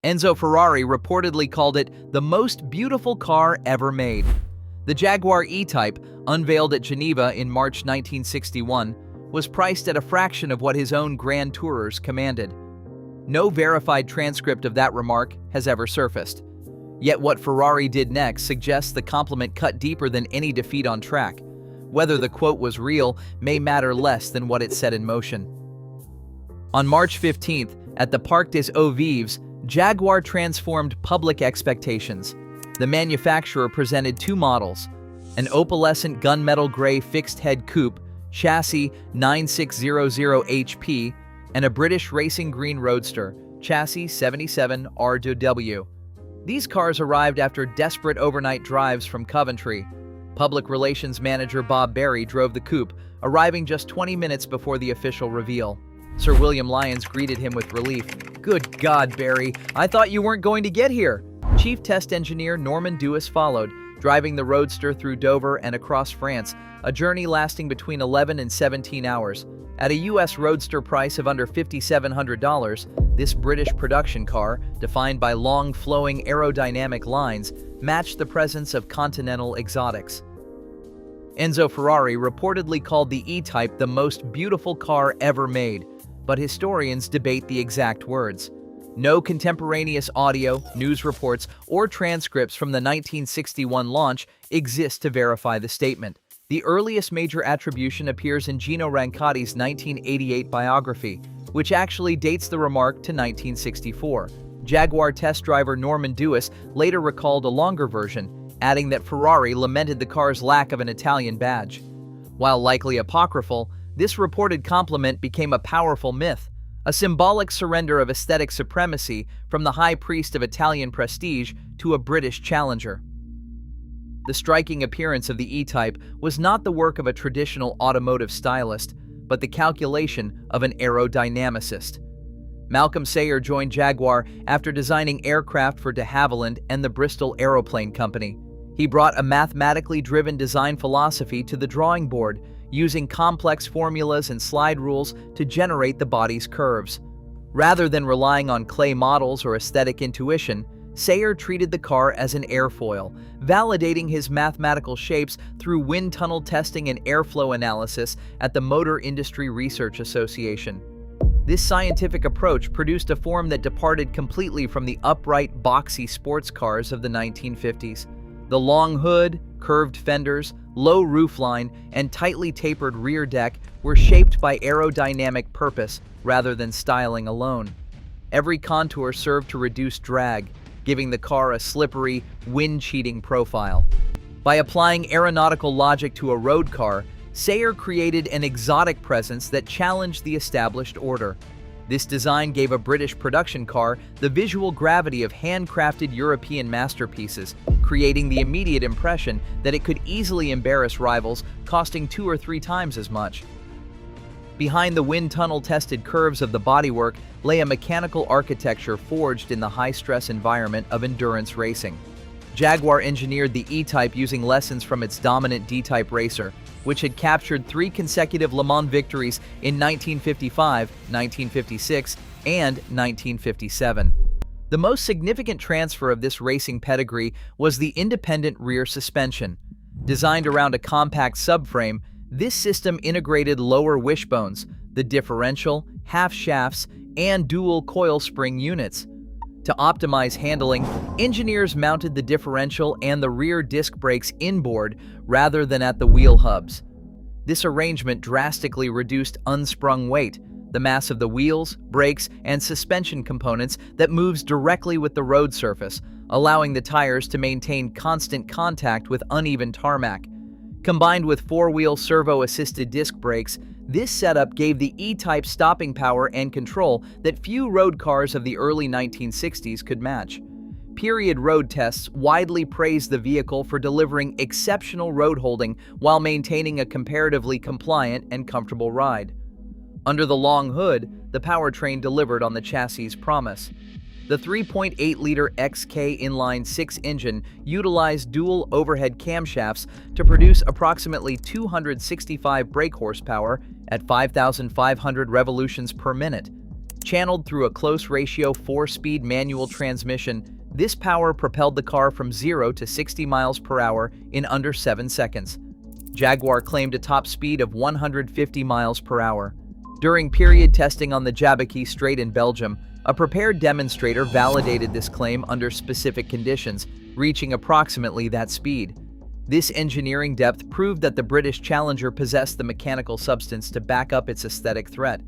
Enzo Ferrari reportedly called it the most beautiful car ever made. The Jaguar E-Type, unveiled at Geneva in March 1961, was priced at a fraction of what his own Grand Tourers commanded. No verified transcript of that remark has ever surfaced. Yet what Ferrari did next suggests the compliment cut deeper than any defeat on track. Whether the quote was real may matter less than what it set in motion. On March 15th, at the Parc des Eaux Vives, Jaguar transformed public expectations. The manufacturer presented two models, an opalescent gunmetal gray fixed-head coupe, chassis 9600 HP, and a British racing green roadster, chassis 77 R2W. These cars arrived after desperate overnight drives from Coventry. Public relations manager Bob Berry drove the coupe, arriving just 20 minutes before the official reveal. Sir William Lyons greeted him with relief. "Good God, Berry, I thought you weren't going to get here." Chief test engineer Norman Dewis followed, driving the roadster through Dover and across France, a journey lasting between 11 and 17 hours. At a U.S. roadster price of under $5,700, this British production car, defined by long, flowing aerodynamic lines, matched the presence of continental exotics. Enzo Ferrari reportedly called the E-Type the most beautiful car ever made, but historians debate the exact words. No contemporaneous audio, news reports, or transcripts from the 1961 launch exist to verify the statement. The earliest major attribution appears in Gino Rancati's 1988 biography, which actually dates the remark to 1964. Jaguar test driver Norman Dewis later recalled a longer version, adding that Ferrari lamented the car's lack of an Italian badge. While likely apocryphal, this reported compliment became a powerful myth, a symbolic surrender of aesthetic supremacy from the high priest of Italian prestige to a British challenger. The striking appearance of the E-Type was not the work of a traditional automotive stylist, but the calculation of an aerodynamicist. Malcolm Sayer joined Jaguar after designing aircraft for de Havilland and the Bristol Aeroplane Company. He brought a mathematically driven design philosophy to the drawing board, using complex formulas and slide rules to generate the body's curves. Rather than relying on clay models or aesthetic intuition, Sayer treated the car as an airfoil, validating his mathematical shapes through wind tunnel testing and airflow analysis at the Motor Industry Research Association. This scientific approach produced a form that departed completely from the upright, boxy sports cars of the 1950s. The long hood, curved fenders, low roofline, and tightly tapered rear deck were shaped by aerodynamic purpose rather than styling alone. Every contour served to reduce drag, giving the car a slippery, wind-cheating profile. By applying aeronautical logic to a road car, Sayer created an exotic presence that challenged the established order. This design gave a British production car the visual gravity of handcrafted European masterpieces, creating the immediate impression that it could easily embarrass rivals, costing 2 or 3 times as much. Behind the wind tunnel-tested curves of the bodywork lay a mechanical architecture forged in the high-stress environment of endurance racing. Jaguar engineered the E-Type using lessons from its dominant D-Type racer, which had captured 3 consecutive Le Mans victories in 1955, 1956, and 1957. The most significant transfer of this racing pedigree was the independent rear suspension. Designed around a compact subframe, this system integrated lower wishbones, the differential, half shafts, and dual coil spring units. To optimize handling, engineers mounted the differential and the rear disc brakes inboard rather than at the wheel hubs. This arrangement drastically reduced unsprung weight, the mass of the wheels, brakes, and suspension components that moves directly with the road surface, allowing the tires to maintain constant contact with uneven tarmac. Combined with 4-wheel servo-assisted disc brakes, this setup gave the E-Type stopping power and control that few road cars of the early 1960s could match. Period road tests widely praised the vehicle for delivering exceptional road holding while maintaining a comparatively compliant and comfortable ride. Under the long hood, the powertrain delivered on the chassis' promise. The 3.8-liter XK inline-6 engine utilized dual overhead camshafts to produce approximately 265 brake horsepower at 5,500 revolutions per minute. Channeled through a close-ratio 4-speed manual transmission, this power propelled the car from 0 to 60 miles per hour in under 7 seconds. Jaguar claimed a top speed of 150 miles per hour. During period testing on the Jabukie Strait in Belgium, a prepared demonstrator validated this claim under specific conditions, reaching approximately that speed. This engineering depth proved that the British Challenger possessed the mechanical substance to back up its aesthetic threat.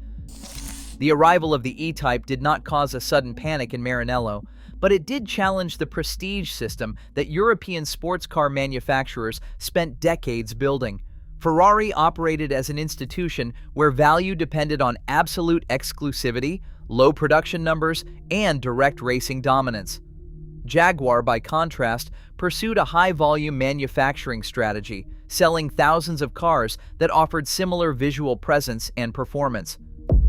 The arrival of the E-Type did not cause a sudden panic in Maranello, but it did challenge the prestige system that European sports car manufacturers spent decades building. Ferrari operated as an institution where value depended on absolute exclusivity, low production numbers, and direct racing dominance. Jaguar, by contrast, pursued a high-volume manufacturing strategy, selling thousands of cars that offered similar visual presence and performance.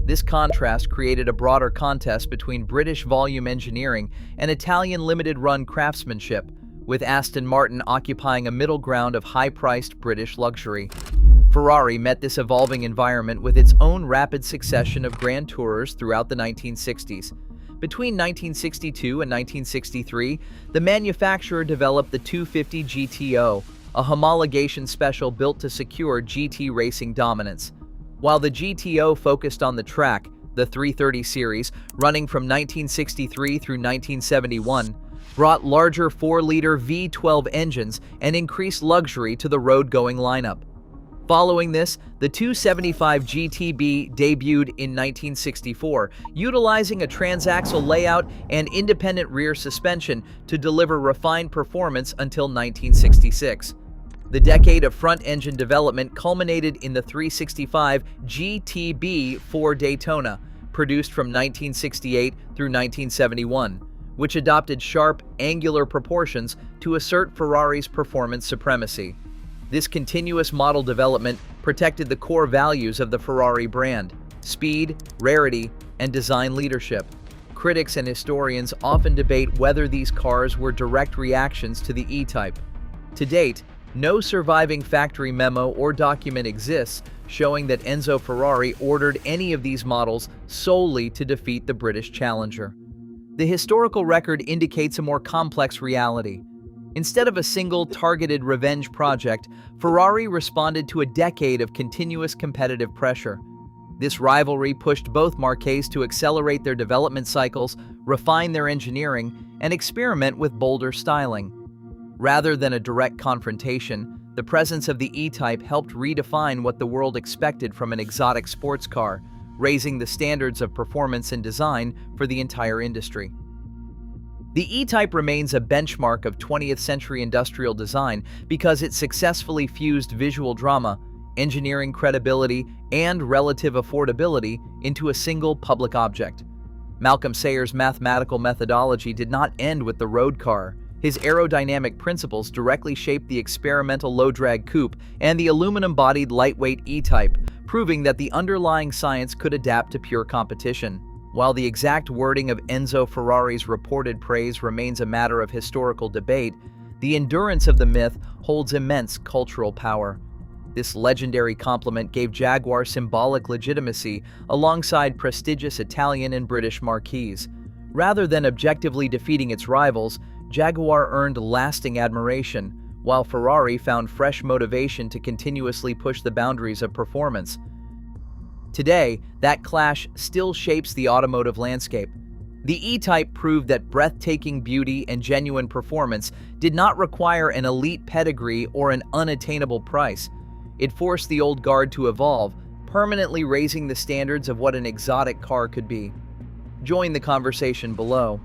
This contrast created a broader contest between British volume engineering and Italian limited-run craftsmanship, with Aston Martin occupying a middle ground of high-priced British luxury. Ferrari met this evolving environment with its own rapid succession of Grand Tourers throughout the 1960s. Between 1962 and 1963, the manufacturer developed the 250 GTO, a homologation special built to secure GT racing dominance. While the GTO focused on the track, the 330 series, running from 1963 through 1971, brought larger 4-liter V12 engines and increased luxury to the road-going lineup. Following this, the 275 GTB debuted in 1964, utilizing a transaxle layout and independent rear suspension to deliver refined performance until 1966. The decade of front-engine development culminated in the 365 GTB for Daytona, produced from 1968 through 1971, which adopted sharp, angular proportions to assert Ferrari's performance supremacy. This continuous model development protected the core values of the Ferrari brand: speed, rarity, and design leadership. Critics and historians often debate whether these cars were direct reactions to the E-Type. To date, no surviving factory memo or document exists showing that Enzo Ferrari ordered any of these models solely to defeat the British Challenger. The historical record indicates a more complex reality. Instead of a single targeted revenge project, Ferrari responded to a decade of continuous competitive pressure. This rivalry pushed both marques to accelerate their development cycles, refine their engineering, and experiment with bolder styling. Rather than a direct confrontation, the presence of the E-Type helped redefine what the world expected from an exotic sports car, raising the standards of performance and design for the entire industry. The E-Type remains a benchmark of 20th-century industrial design because it successfully fused visual drama, engineering credibility, and relative affordability into a single public object. Malcolm Sayers' mathematical methodology did not end with the road car. His aerodynamic principles directly shaped the experimental low-drag coupe and the aluminum-bodied lightweight E-Type, proving that the underlying science could adapt to pure competition. While the exact wording of Enzo Ferrari's reported praise remains a matter of historical debate, the endurance of the myth holds immense cultural power. This legendary compliment gave Jaguar symbolic legitimacy alongside prestigious Italian and British marques. Rather than objectively defeating its rivals, Jaguar earned lasting admiration, while Ferrari found fresh motivation to continuously push the boundaries of performance. Today, that clash still shapes the automotive landscape. The E-Type proved that breathtaking beauty and genuine performance did not require an elite pedigree or an unattainable price. It forced the old guard to evolve, permanently raising the standards of what an exotic car could be. Join the conversation below.